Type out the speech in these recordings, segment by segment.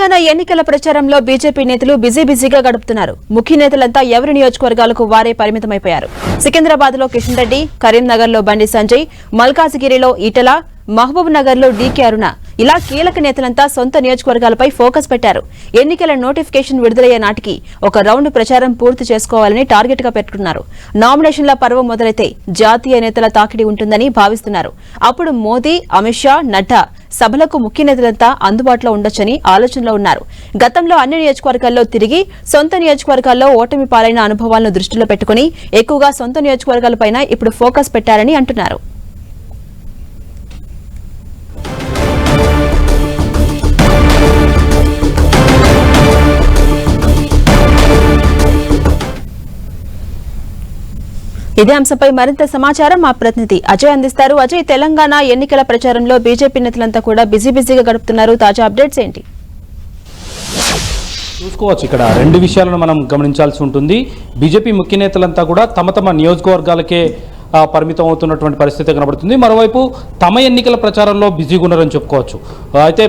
తెలంగాణ ఎన్నికల ప్రచారంలో బీజేపీ నేతలు బిజీగా గడుపుతున్నారు. ముఖ్య నేతలంతా ఎవరి నియోజకవర్గాలకు వారే పరిమితమైపోయారు. సికింద్రాబాద్ లో కిషన్ రెడ్డి, కరీంనగర్ లో బండి సంజయ్, మల్కాజిగిరిలో ఈటల, మహబూబ్ నగర్ లో డీకే అరుణ ఇలా కీలక నేతలంతా సొంత నియోజకవర్గాలపై ఫోకస్ పెట్టారు. ఎన్నికల నోటిఫికేషన్ విడుదలయ్యే నాటికి ఒక రౌండ్ ప్రచారం పూర్తి చేసుకోవాలని టార్గెట్ గా పెట్టుకున్నారు. నామినేషన్ల పర్వం మొదలైతే జాతీయ నేతల తాకిడి ఉంటుందని భావిస్తున్నారు. అప్పుడు మోదీ, అమిత్ షా, నడ్డా సభలకు ముఖ్య నేతలంతా అందుబాటులో ఉండొచ్చని ఆలోచనలో ఉన్నారు. గతంలో అన్ని నియోజకవర్గాల్లో తిరిగి సొంత నియోజకవర్గాల్లో ఓటమి పాలైన అనుభవాలను దృష్టిలో పెట్టుకుని ఎక్కువగా సొంత నియోజకవర్గాలపైన ఇప్పుడు ఫోకస్ పెట్టారని అంటున్నారు. ఇదే అంశంపై మరింత సమాచారం మా ప్రతినిధి అజయ్ అందిస్తారు. అజయ్, తెలంగాణ ఎన్నికల ప్రచారంలో బీజేపీ నేతలంతా కూడా బిజీగా గడుపుతున్నారు. తాజా అప్డేట్స్ ఏంటి? చూసుకోవచ్చు, ఇక్కడ రెండు విషయాలను మనం గమనించాల్సి ఉంటుంది. బీజేపీ ముఖ్య నేతలంతా కూడా తమ నియోజకవర్గాలకే పరిమితం అవుతున్నటువంటి పరిస్థితి కనబడుతుంది. మరోవైపు తమ ఎన్నికల ప్రచారంలో బిజీగా ఉన్నారని చెప్పుకోవచ్చు. అయితే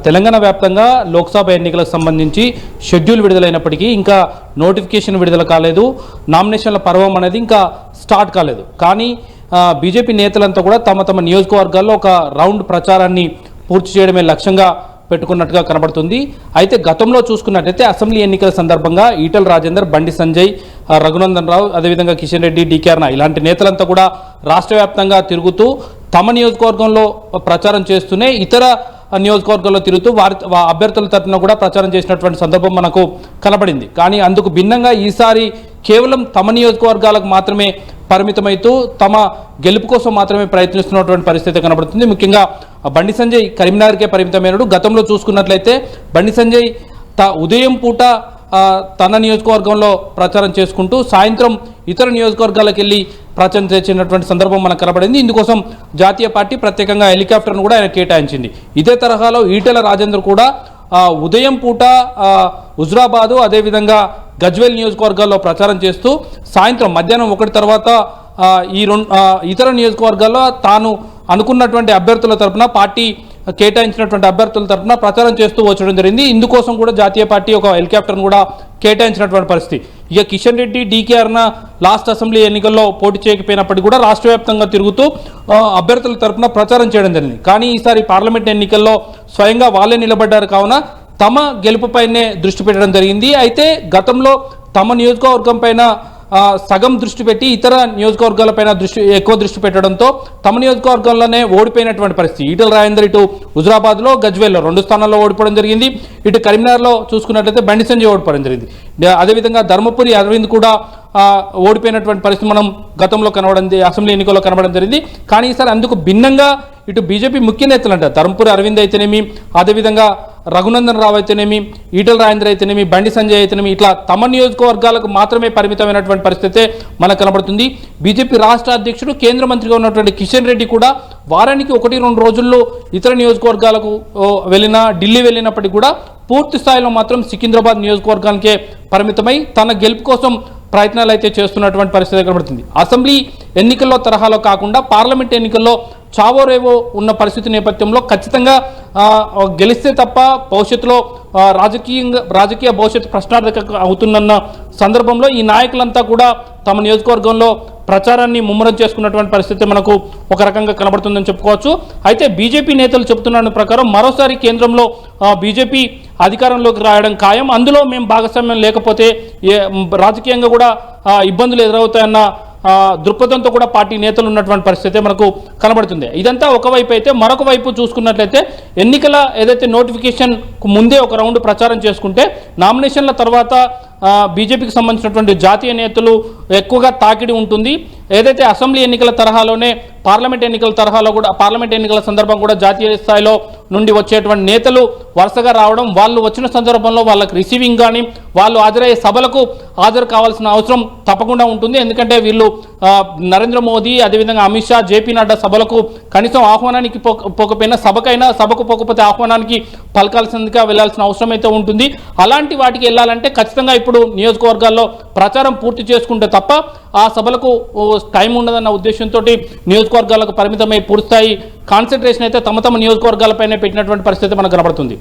తెలంగాణ వ్యాప్తంగా లోక్సభ ఎన్నికలకు సంబంధించి షెడ్యూల్ విడుదలైనప్పటికీ ఇంకా నోటిఫికేషన్ విడుదల కాలేదు. నామినేషన్ల పర్వం అనేది ఇంకా స్టార్ట్ కాలేదు. కానీ బీజేపీ నేతలంతా కూడా తమ నియోజకవర్గాల్లో ఒక రౌండ్ ప్రచారాన్ని పూర్తి చేయడమే లక్ష్యంగా పెట్టుకున్నట్టుగా కనబడుతుంది. అయితే గతంలో చూసుకున్నట్లయితే అసెంబ్లీ ఎన్నికల సందర్భంగా ఈటల రాజేందర్, బండి సంజయ్, రఘునందన్ రావు, అదేవిధంగా కిషన్ రెడ్డి, డీకే అరుణ ఇలాంటి నేతలంతా కూడా రాష్ట్ర వ్యాప్తంగా తిరుగుతూ తమ నియోజకవర్గంలో ప్రచారం చేస్తూనే ఇతర నియోజకవర్గాల్లో తిరుగుతూ వారి అభ్యర్థుల తరఫున కూడా ప్రచారం చేసినటువంటి సందర్భం మనకు కనబడింది. కానీ అందుకు భిన్నంగా ఈసారి కేవలం తమ నియోజకవర్గాలకు మాత్రమే పరిమితమైతూ తమ గెలుపు కోసం మాత్రమే ప్రయత్నిస్తున్నటువంటి పరిస్థితి కనబడుతుంది. ముఖ్యంగా బండి సంజయ్ కరీంనగర్కే పరిమితమైనడు. గతంలో చూసుకున్నట్లయితే బండి సంజయ్ ఉదయం పూట తన నియోజకవర్గంలో ప్రచారం చేసుకుంటూ సాయంత్రం ఇతర నియోజకవర్గాలకు వెళ్ళి ప్రచారం చేసినటువంటి సందర్భం మనకు కనబడింది. ఇందుకోసం జాతీయ పార్టీ ప్రత్యేకంగా హెలికాప్టర్ను కూడా ఆయన కేటాయించింది. ఇదే తరహాలో ఈటెల రాజేందర్ కూడా ఉదయం పూట హుజురాబాదు, అదేవిధంగా గజ్వేల్ నియోజకవర్గాల్లో ప్రచారం చేస్తూ సాయంత్రం మధ్యాహ్నం 1 తర్వాత ఇతర నియోజకవర్గాల్లో తాను అనుకున్నటువంటి అభ్యర్థుల తరఫున పార్టీ కేటాయించినటువంటి అభ్యర్థుల తరఫున ప్రచారం చేస్తూ వచ్చడం జరిగింది. ఇందుకోసం కూడా జాతీయ పార్టీ ఒక హెలికాప్టర్ను కూడా కేటాయించినటువంటి పరిస్థితి. ఇక కిషన్ రెడ్డి, డీకే అరుణ లాస్ట్ అసెంబ్లీ ఎన్నికల్లో పోటీ చేయకపోయినప్పటికీ కూడా రాష్ట్ర వ్యాప్తంగా తిరుగుతూ అభ్యర్థుల తరఫున ప్రచారం చేయడం జరిగింది. కానీ ఈసారి పార్లమెంట్ ఎన్నికల్లో స్వయంగా వాళ్ళే నిలబడ్డారు కావున తమ గెలుపుపైనే దృష్టి పెట్టడం జరిగింది. అయితే గతంలో తమ నియోజకవర్గం పైన సగం దృష్టి పెట్టి ఇతర నియోజకవర్గాలపైన ఎక్కువ దృష్టి పెట్టడంతో తమ నియోజకవర్గంలోనే ఓడిపోయినటువంటి పరిస్థితి. ఈటల రాజేందర్ ఇటు హుజురాబాద్లో, గజ్వేల్లో 2 స్థానాల్లో ఓడిపోవడం జరిగింది. ఇటు కరీంనగర్లో చూసుకున్నట్లయితే బండి సంజయ్ ఓడిపోవడం జరిగింది. అదేవిధంగా ధర్మపురి అరవింద్ కూడా ఓడిపోయినటువంటి పరిస్థితి మనం గతంలో అసెంబ్లీ ఎన్నికల్లో కనబడడం జరిగింది. కానీ ఈసారి అందుకు భిన్నంగా ఇటు బీజేపీ ముఖ్య నేతలు అంటారు ధర్మపురి అరవింద్ అయితేనేమి, అదేవిధంగా రఘునందన్ రావు అయితేనేమి, ఈటల రాజేందర్ అయితేనేమి, బండి సంజయ్ అయితేనేమి ఇట్లా తమ నియోజకవర్గాలకు మాత్రమే పరిమితమైనటువంటి పరిస్థితి మనకు కనబడుతుంది. బీజేపీ రాష్ట్ర అధ్యక్షుడు, కేంద్ర మంత్రిగా ఉన్నటువంటి కిషన్ రెడ్డి కూడా వారానికి 1-2 రోజుల్లో ఇతర నియోజకవర్గాలకు ఢిల్లీ వెళ్ళినప్పటికీ కూడా పూర్తి స్థాయిలో మాత్రం సికింద్రాబాద్ నియోజకవర్గానికే పరిమితమై తన గెలుపు కోసం ప్రయత్నాలు అయితే చేస్తున్నటువంటి పరిస్థితి కనబడుతుంది. అసెంబ్లీ ఎన్నికల్లో తరహాలో కాకుండా పార్లమెంట్ ఎన్నికల్లో చావోరేవో ఉన్న పరిస్థితి నేపథ్యంలో ఖచ్చితంగా గెలిస్తే తప్ప భవిష్యత్తులో రాజకీయ భవిష్యత్తు ప్రశ్నార్థక అవుతుందన్న సందర్భంలో ఈ నాయకులంతా కూడా తమ నియోజకవర్గంలో ప్రచారాన్ని ముమ్మరం చేసుకున్నటువంటి పరిస్థితి మనకు ఒక రకంగా కనబడుతుందని చెప్పుకోవచ్చు. అయితే బీజేపీ నేతలు చెబుతున్న ప్రకారం మరోసారి కేంద్రంలో బీజేపీ అధికారంలోకి రావడం ఖాయం. అందులో మేము భాగస్వామ్యం లేకపోతే రాజకీయంగా కూడా ఇబ్బందులు ఎదురవుతాయన్న దృక్పథంతో కూడా పార్టీ నేతలు ఉన్నటువంటి పరిస్థితి మనకు కనబడుతుంది. ఇదంతా ఒకవైపు అయితే, మరొక వైపు చూసుకున్నట్లయితే ఎన్నికల ఏదైతే నోటిఫికేషన్ ముందే ఒక రౌండ్ ప్రచారం చేసుకుంటే నామినేషన్ల తర్వాత బీజేపీకి సంబంధించినటువంటి జాతీయ నేతలు ఎక్కువగా తాకిడి ఉంటుంది. ఏదైతే అసెంబ్లీ ఎన్నికల తరహాలోనే పార్లమెంట్ ఎన్నికల తరహాలో కూడా పార్లమెంట్ ఎన్నికల సందర్భం కూడా జాతీయ స్థాయిలో నుండి వచ్చేటువంటి నేతలు వరుసగా రావడం, వాళ్ళు వచ్చిన సందర్భంలో వాళ్ళకి రిసీవింగ్ కానీ వాళ్ళు హాజరయ్యే సభలకు హాజరు కావాల్సిన అవసరం తప్పకుండా ఉంటుంది. ఎందుకంటే వీళ్ళు నరేంద్ర మోదీ, అదేవిధంగా అమిత్ షా, జేపీ నడ్డా సభలకు కనీసం ఆహ్వానానికి పోకపోయినా సభకు పోకపోతే ఆహ్వానానికి పలకాల్సిందిగా వెళ్లాల్సిన అవసరం అయితే ఉంటుంది. అలాంటి వాటికి వెళ్ళాలంటే ఖచ్చితంగా ఇప్పుడు నియోజకవర్గాల్లో ప్రచారం పూర్తి చేసుకుంటే తప్ప ఆ సభలకు టైం ఉండదన్న ఉద్దేశంతో నియోజకవర్గాలకు పరిమితమై పూర్తిస్థాయి కాన్సన్ట్రేషన్ అయితే తమ నియోజకవర్గాలపైనే పెట్టినటువంటి పరిస్థితి మనకు కనబడుతుంది.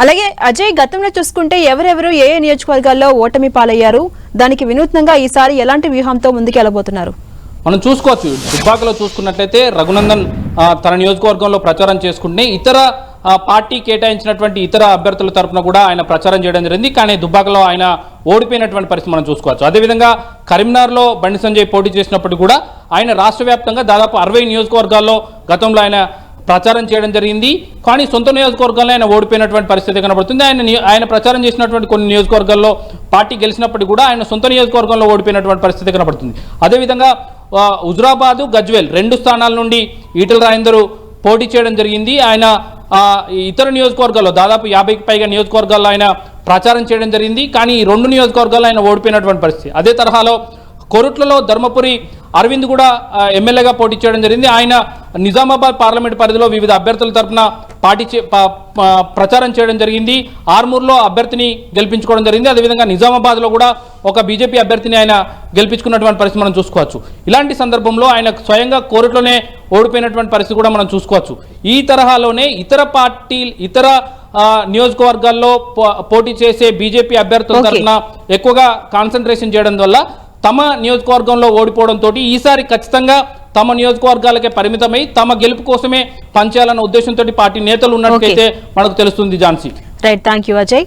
అలాగే అజయ్, గతంలో చూసుకుంటే ఎవరెవరు ఏ నియోజకవర్గాల్లో ఓటమి పాలయ్యారు, దానికి వినూత్నంగా ఈసారి ఎలాంటి వ్యూహంతో ముందుకెళ్లబోతున్నారు? మనం చూసుకోవచ్చు. దుబ్బాకలో చూసుకున్నట్లయితే రఘునందన్ తన నియోజకవర్గంలో ప్రచారం చేసుకుంటే ఇతర పార్టీ కేటాయించినటువంటి ఇతర అభ్యర్థుల తరపున కూడా ఆయన ప్రచారం చేయడం జరిగింది. కానీ దుబ్బాకలో ఆయన ఓడిపోయినటువంటి పరిస్థితి మనం చూసుకోవచ్చు. అదేవిధంగా కరీంనగర్లో బండి సంజయ్ పోటీ చేసినప్పుడు కూడా ఆయన రాష్ట్ర వ్యాప్తంగా దాదాపు 60 నియోజకవర్గాల్లో గతంలో ఆయన ప్రచారం చేయడం జరిగింది. కానీ సొంత నియోజకవర్గాల్లో ఆయన ఓడిపోయినటువంటి పరిస్థితి కనబడుతుంది. ఆయన ప్రచారం చేసినటువంటి కొన్ని నియోజకవర్గాల్లో పార్టీ గెలిచినప్పటికీ కూడా ఆయన సొంత నియోజకవర్గంలో ఓడిపోయినటువంటి పరిస్థితి కనబడుతుంది. అదేవిధంగా హుజురాబాదు, గజ్వేల్ 2 స్థానాల నుండి ఈటెల రాజేందర్ పోటీ చేయడం జరిగింది. ఆయన ఇతర నియోజకవర్గాల్లో దాదాపు 50కి పైగా నియోజకవర్గాల్లో ఆయన ప్రచారం చేయడం జరిగింది. కానీ ఈ 2 నియోజకవర్గాల్లో ఆయన ఓడిపోయినటువంటి పరిస్థితి. అదే తరహాలో కొరుట్లలో ధర్మపురి అరవింద్ కూడా ఎమ్మెల్యేగా పోటీ చేయడం జరిగింది. ఆయన నిజామాబాద్ పార్లమెంట్ పరిధిలో వివిధ అభ్యర్థుల తరఫున ప్రచారం చేయడం జరిగింది. ఆర్మూర్లో అభ్యర్థిని గెలిపించుకోవడం జరిగింది. అదేవిధంగా నిజామాబాద్లో కూడా ఒక బీజేపీ అభ్యర్థిని ఆయన గెలిపించుకున్నటువంటి పరిస్థితి మనం చూసుకోవచ్చు. ఇలాంటి సందర్భంలో ఆయన స్వయంగా కోరుట్లోనే ఓడిపోయినటువంటి పరిస్థితి కూడా మనం చూసుకోవచ్చు. ఈ తరహాలోనే ఇతర నియోజకవర్గాల్లో పోటీ చేసే బీజేపీ అభ్యర్థుల తరఫున ఎక్కువగా కాన్సన్ట్రేషన్ చేయడం వల్ల తమ నియోజకవర్గంలో ఓడిపోవడంతో ఈసారి ఖచ్చితంగా తమ నియోజకవర్గాలకే పరిమితమై తమ గెలుపు కోసమే పనిచేయాలన్న ఉద్దేశంతో పార్టీ నేతలు ఉన్నట్లయితే మనకు తెలుస్తుంది. Jhansi. Right, thank you Ajay.